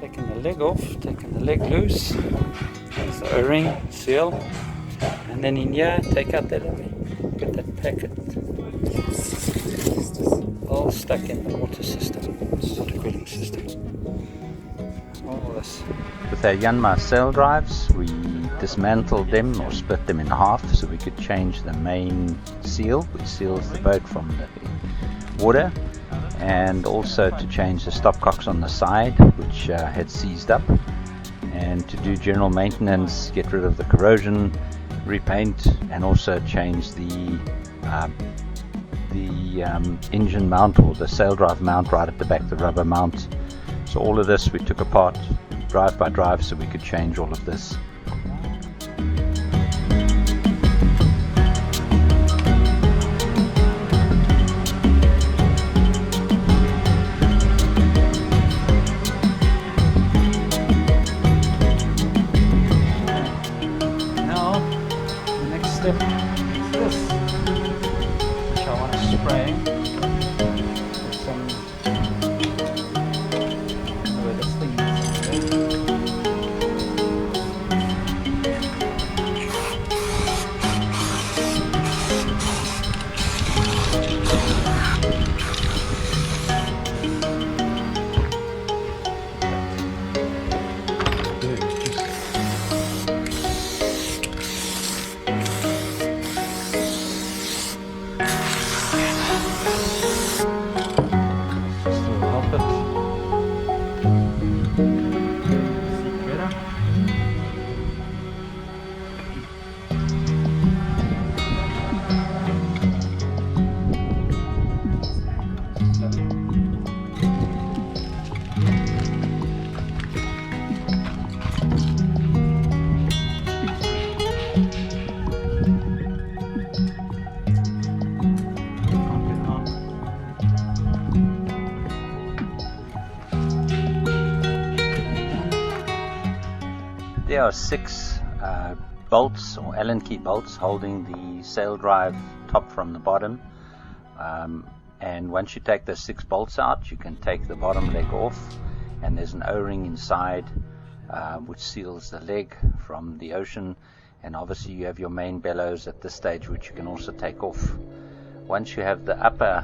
taking the leg off, taking the leg loose. There's the O-ring, seal, and then in here, take out that O-ring, get that packet. It's all stuck in the water system, water cooling system. All this. With our Yanmar sail drives, we dismantled them or split them in half so we could change the main seal, which seals the boat from the water, and also to change the stopcocks on the side, which had seized up, and to do general maintenance, get rid of the corrosion, repaint, and also change the engine mount or the sail drive mount right at the back, the rubber mount. So all of this we took apart drive by drive so we could change all of this. Now the next step is this, which I want to spray with some where this thing is. There are 6 bolts or Allen key bolts holding the sail drive top from the bottom, and once you take those 6 bolts out, you can take the bottom leg off, and there's an O-ring inside which seals the leg from the ocean, and obviously you have your main bellows at this stage, which you can also take off. Once you have the upper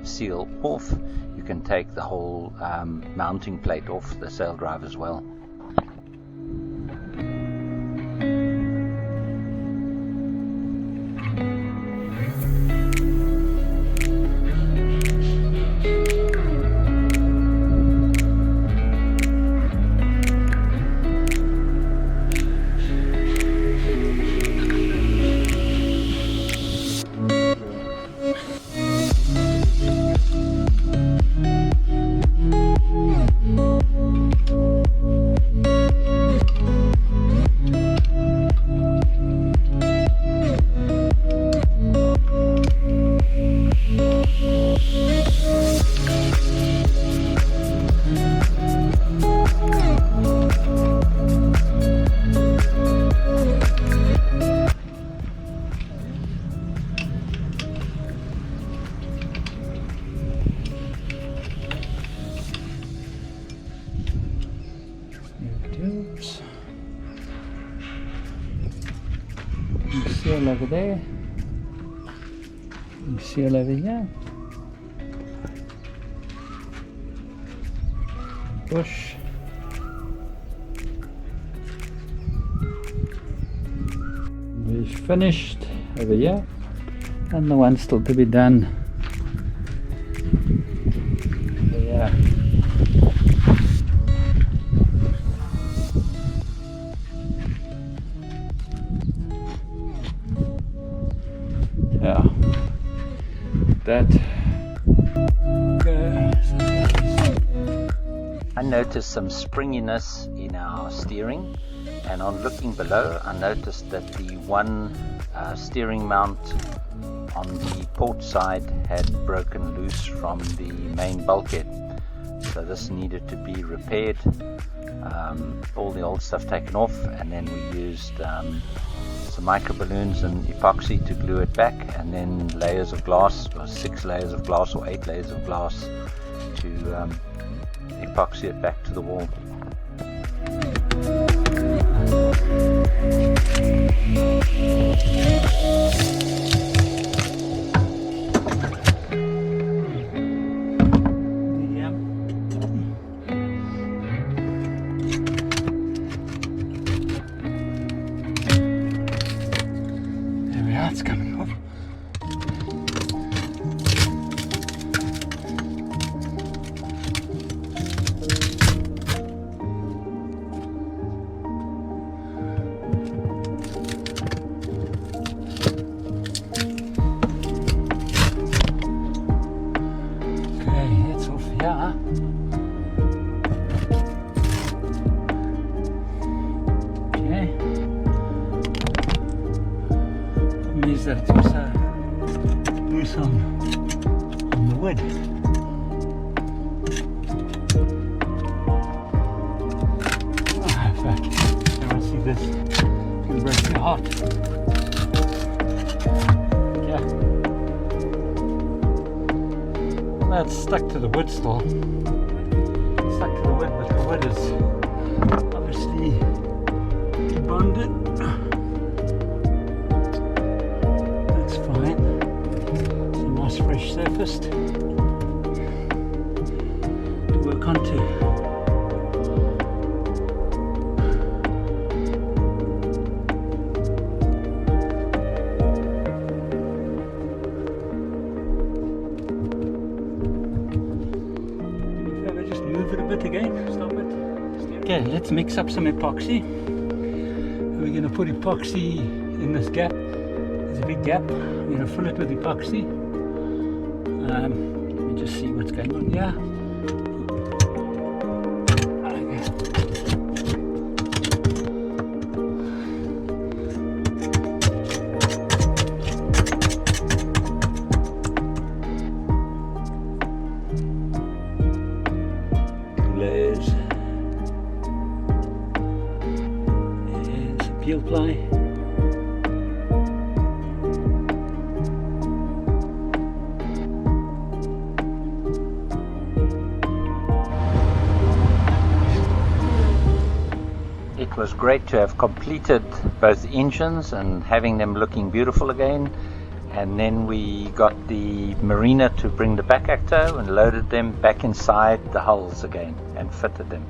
seal off, you can take the whole mounting plate off the sail drive as well. Seal over there, and seal over here, push, we've finished over here, and the one still to be done over here. Yeah, that. I noticed some springiness in our steering, and on looking below I noticed that the one steering mount on the port side had broken loose from the main bulkhead, so this needed to be repaired, all the old stuff taken off, and then we used some micro balloons and epoxy to glue it back, and then layers of glass, or 6 layers of glass or 8 layers of glass to epoxy it back to the wall. There we are, it's coming off. Yeah. Okay. Means that it's also loose on the wood. Ah, fuck. I want to see this. It's going to break my heart. Yeah. That's stuck to the wood still. Stuck to the wood, but the wood is obviously debonded. That's fine. It's a nice fresh surface to work onto. Move it a bit again, stop it. Okay, let's mix up some epoxy. We're going to put epoxy in this gap. There's a big gap. We're going to fill it with epoxy. Let me just see what's going on here. Peel ply. It was great to have completed both engines and having them looking beautiful again, and then we got the marina to bring the back acto and loaded them back inside the hulls again and fitted them.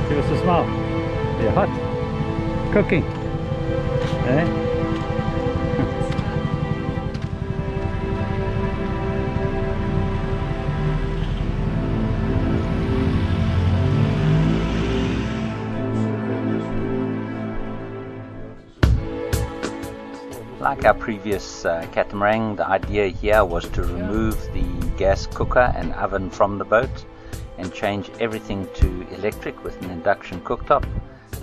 Give us a smile. You're hot. Cooking. Eh? Like our previous catamaran, the idea here was to remove the gas cooker and oven from the boat and change everything to electric with an induction cooktop,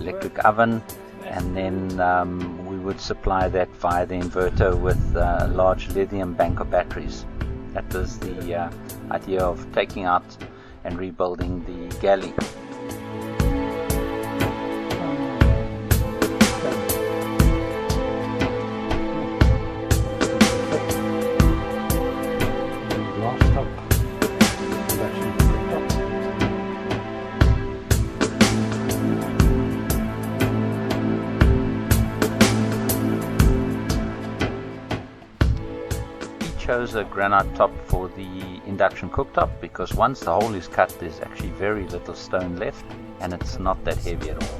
electric oven, and then we would supply that via the inverter with a large lithium bank of batteries. That was the idea of taking out and rebuilding the galley. Chose a granite top for the induction cooktop, because once the hole is cut there's actually very little stone left and it's not that heavy at all.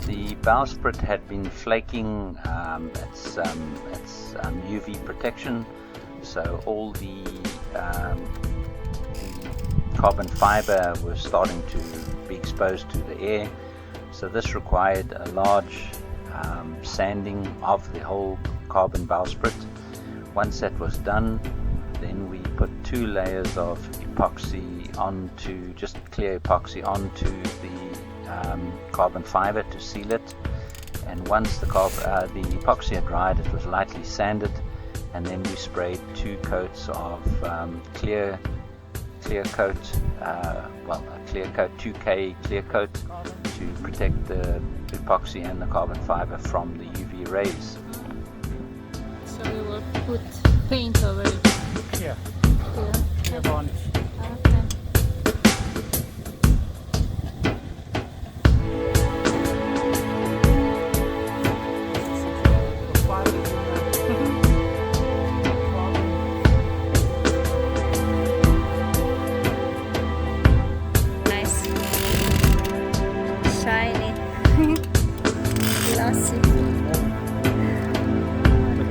The bowsprit had been flaking its UV protection, so all the carbon fiber was starting to be exposed to the air, so this required a large sanding of the whole carbon bowsprit. Once that was done, then we put 2 layers of epoxy onto, just clear epoxy onto the carbon fiber to seal it, and once the epoxy had dried it was lightly sanded, and then we sprayed 2 coats of clear coat, a clear coat, 2K clear coat, to protect the epoxy and the carbon fiber from the UV rays. So we will put paint over it. Yeah. Yeah. Clear varnish. Okay. Nice. Shiny. Glossy.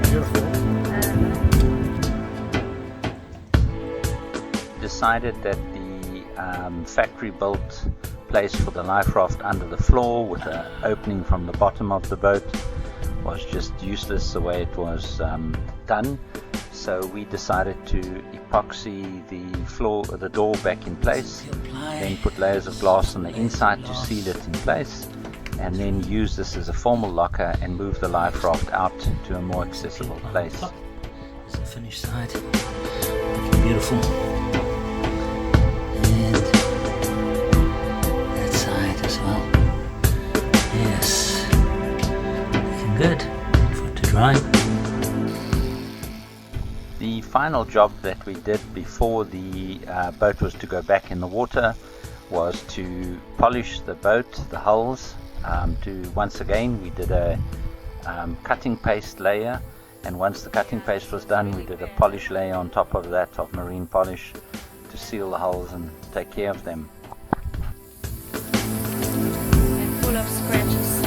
Beautiful. Decided that the factory built place for the life raft under the floor with an opening from the bottom of the boat was just useless the way it was done, so we decided to epoxy the door back in place, then put layers of glass on the inside to seal it in place, and then use this as a formal locker and move the life raft out to a more accessible place. This is the finished side. Looking beautiful. And that side as well. Yes. Looking good. For it to dry. The final job that we did before the boat was to go back in the water was to polish the boat, the hulls. Once again we did a cutting paste layer, and once the cutting paste was done we did a polish layer on top of that of marine polish to seal the hulls and take care of them. And full of scratches.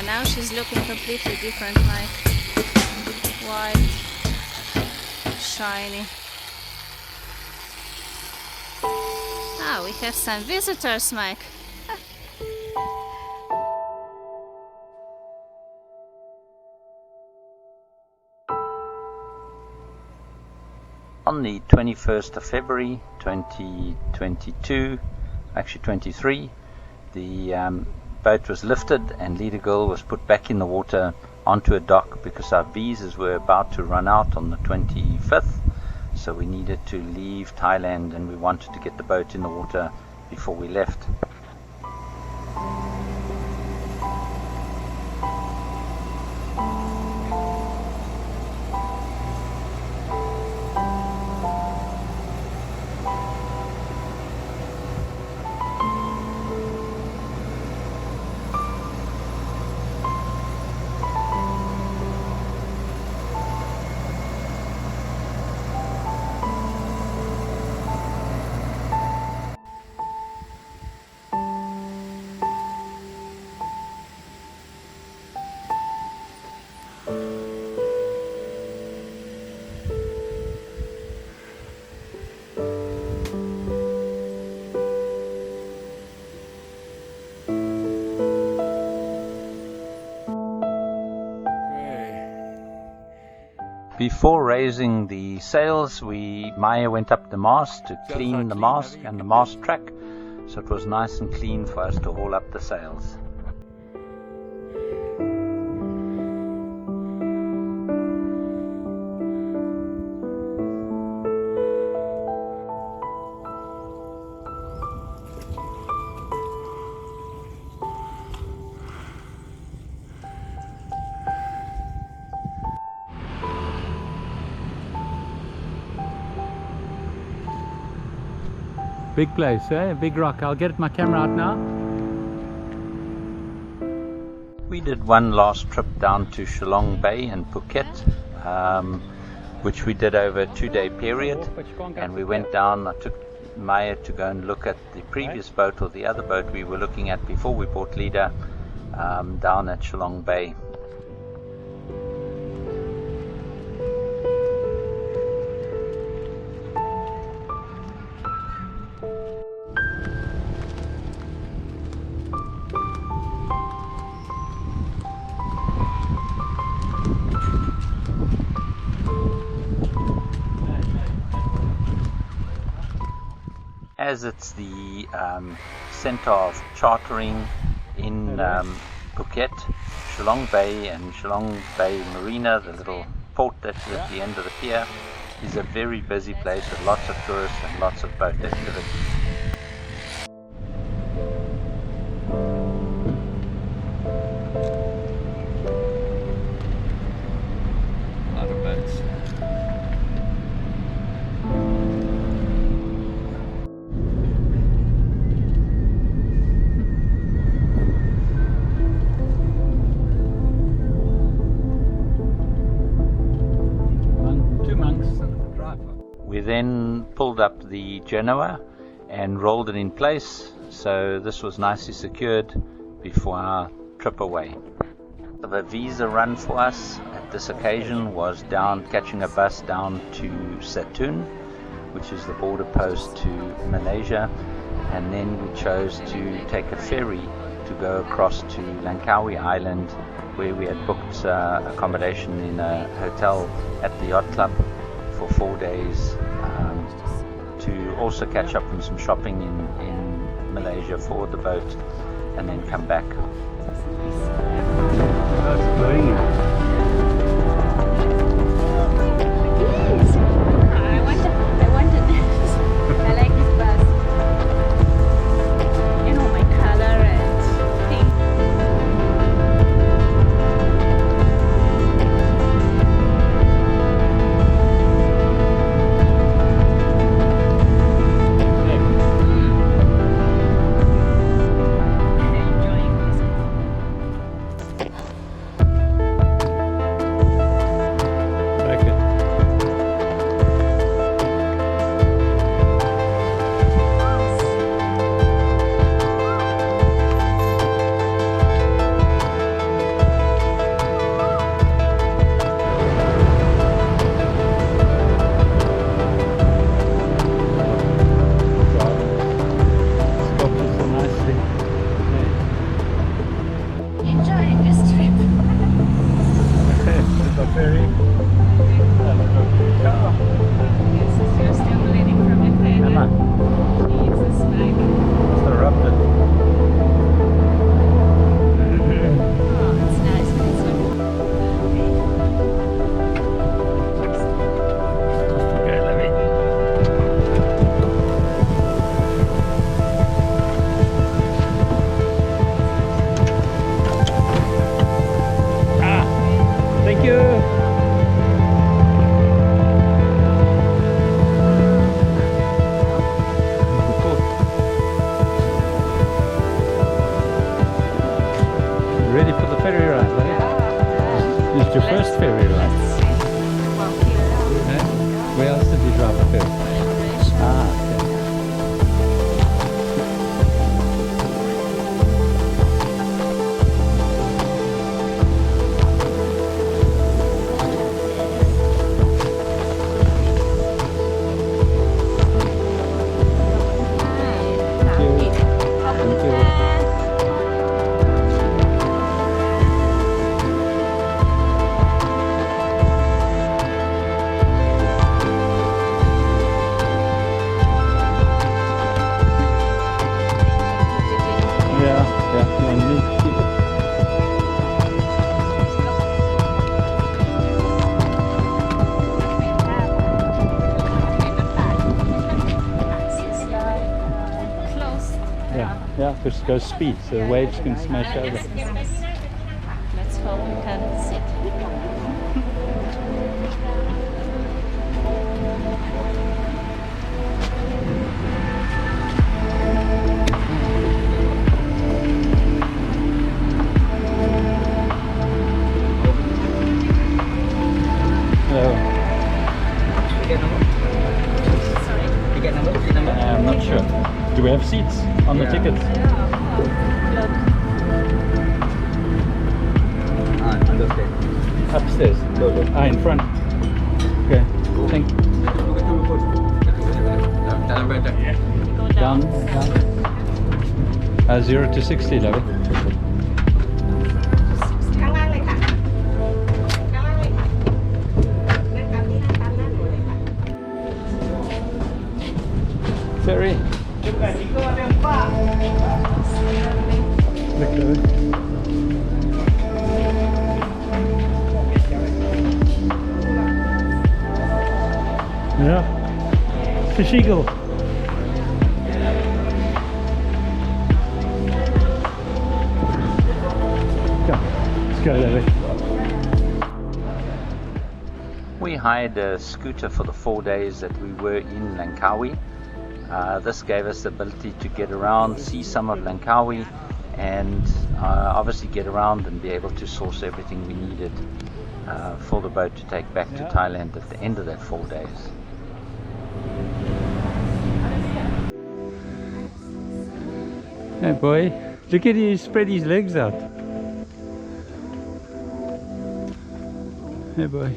Now she's looking completely different, like white, shiny. Ah, we have some visitors, Mike. On the 21st of February 2022, actually 23, the boat was lifted and Lida girl was put back in the water onto a dock because our visas were about to run out on the 25th, so we needed to leave Thailand and we wanted to get the boat in the water before we left. Before raising the sails, Maya went up the mast to clean the mast and the mast track, so it was nice and clean for us to haul up the sails. Big place, eh? Big rock. I'll get my camera out now. We did one last trip down to Shillong Bay and Phuket, which we did over a 2-day period, and we went down. I took Maya to go and look at the previous boat, or the other boat we were looking at before we bought Lida, down at Shillong Bay. As it's the center of chartering in Phuket, Shillong Bay and Shillong Bay Marina, the little port that's at the end of the pier, is a very busy place with lots of tourists and lots of boat activity. A lot of boats. We then pulled up the Genoa and rolled it in place, so this was nicely secured before our trip away. The visa run for us at this occasion was catching a bus down to Satun, which is the border post to Malaysia, and then we chose to take a ferry to go across to Langkawi Island, where we had booked accommodation in a hotel at the yacht club for 4 days, to also catch up on some shopping in Malaysia for the boat, and then come back. That's blowing it. I wanted this. I like this bus. You know my color and pink. Enjoying this. Yeah, because it goes speed, so the waves can smash over. Let's hope we can sit. I'm not sure. Do we have seats on the tickets? Upstairs. Ah, in front. Okay. Thank you. Go Down. down. 0 to 60, love it. ข้างล่างเลยค่ะ ข้างล่างเลยค่ะ นั่งตามที่นั่งตามหน้าหนูเลยค่ะ Ferry. Look at it. Yeah. Fish eagle. Come, let's go that way. We hired a scooter for the 4 days that we were in Langkawi. This gave us the ability to get around, see some of Langkawi, and obviously get around and be able to source everything we needed for the boat to take back to Thailand at the end of that 4 days. Hey boy, look at him spread his legs out. Hey boy.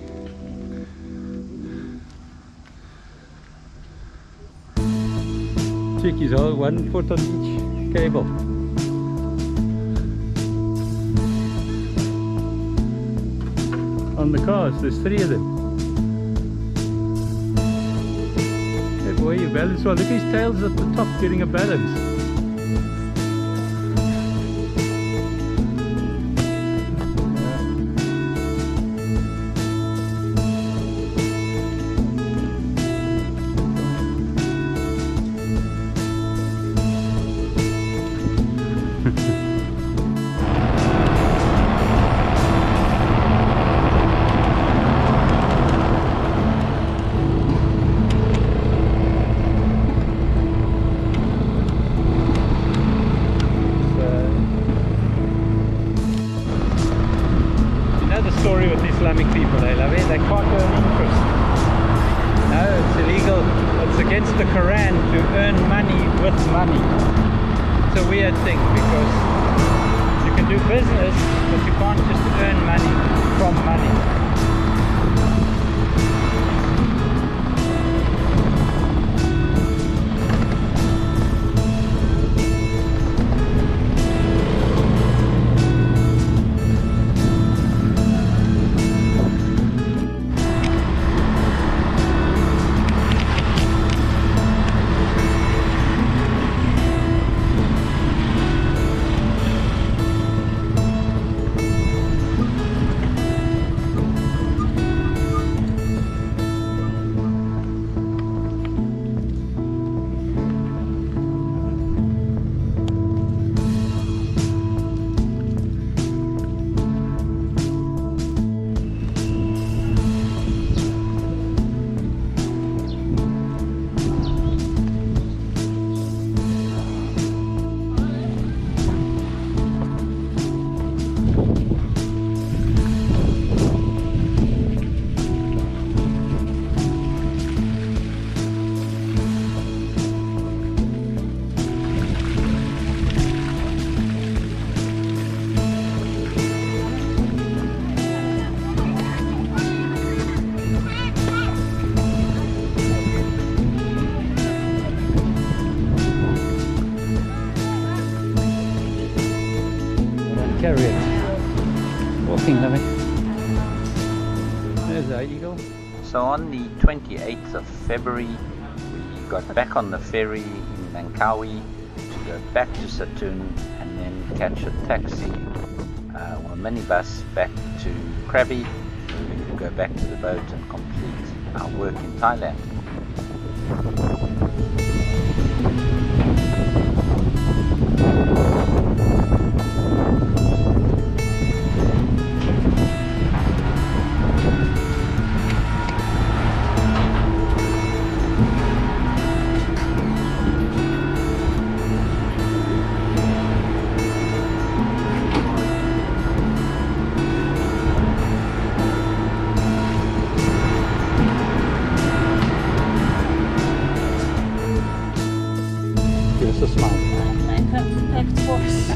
Check his all 1 foot on each cable. On the cars, there's 3 of them. Hey boy, you balance well. Look at his tail's at the top getting a balance. Story with Islamic people, they love it. They can't earn interest. No, it's illegal. It's against the Quran to earn money with money. It's a weird thing because you can do business, but you can't just earn money from money. Chariot. Walking, lovely. There's our eagle. So on the 28th of February, we got back on the ferry in Langkawi to go back to Satun and then catch a taxi or a minibus back to Krabi, so we could go back to the boat and complete our work in Thailand. Give us a smile. I have force.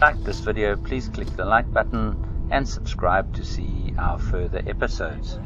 Like this video, please click the like button and subscribe to see our further episodes.